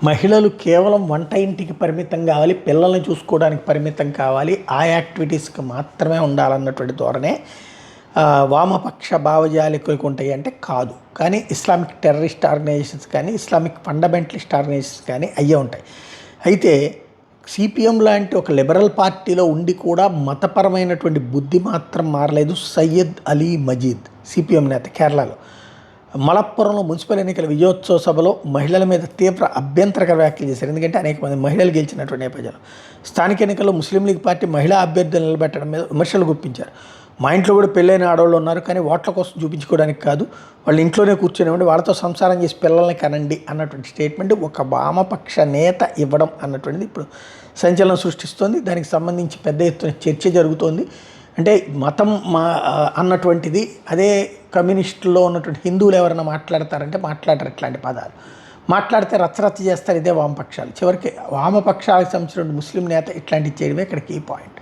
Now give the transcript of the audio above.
మహిళలు కేవలం వంట ఇంటికి పరిమితం కావాలి, పిల్లల్ని చూసుకోవడానికి పరిమితం కావాలి, ఆ యాక్టివిటీస్కి మాత్రమే ఉండాలన్నటువంటి ధోరణే వామపక్ష భావజాలికులకు ఉంటాయి అంటే కాదు. కానీ ఇస్లామిక్ టెర్రరిస్ట్ ఆర్గనైజేషన్స్ కానీ, ఇస్లామిక్ ఫండమెంటలిస్ట్ ఆర్గనైజేషన్స్ కానీ అయ్యే ఉంటాయి. అయితే సిపిఎం లాంటి ఒక లిబరల్ పార్టీలో ఉండి కూడా మతపరమైనటువంటి బుద్ధి మాత్రం మారలేదు. సయ్యద్ అలీ మజీద్ సిపిఎం నేత కేరళలో మలప్పురంలో మున్సిపల్ ఎన్నికల విజయోత్సవ సభలో మహిళల మీద తీవ్ర అభ్యంతరకర వ్యాఖ్యలు చేశారు. ఎందుకంటే అనేక మంది మహిళలు గెలిచినటువంటి నేపథ్యంలో స్థానిక ఎన్నికల్లో ముస్లిం లీగ్ పార్టీ మహిళా అభ్యర్థులు నిలబెట్టడం మీద విమర్శలు గుప్పించారు. మా ఇంట్లో కూడా పెళ్ళైన ఆడవాళ్ళు ఉన్నారు, కానీ ఓట్ల కోసం చూపించుకోవడానికి కాదు, వాళ్ళు ఇంట్లోనే కూర్చొనివ్వండి, వాళ్ళతో సంసారం చేసి పిల్లల్ని కనండి అన్నటువంటి స్టేట్మెంట్ ఒక వామపక్ష నేత ఇవ్వడం అన్నటువంటిది ఇప్పుడు సంచలనం సృష్టిస్తోంది. దానికి సంబంధించి పెద్ద ఎత్తున చర్చ జరుగుతోంది. అంటే మతం అన్నటువంటిది అదే కమ్యూనిస్టుల్లో ఉన్నటువంటి హిందువులు ఎవరైనా మాట్లాడతారంటే మాట్లాడరు ఇట్లాంటి పదాలు. మాట్లాడితే రచ్చరచ్చ చేస్తారు ఇదే వామపక్షాలు. చివరికి వామపక్షాలకు సంబంధించిన ముస్లిం నేత ఇట్లాంటివి చేయడమే ఇక్కడ కీ పాయింట్.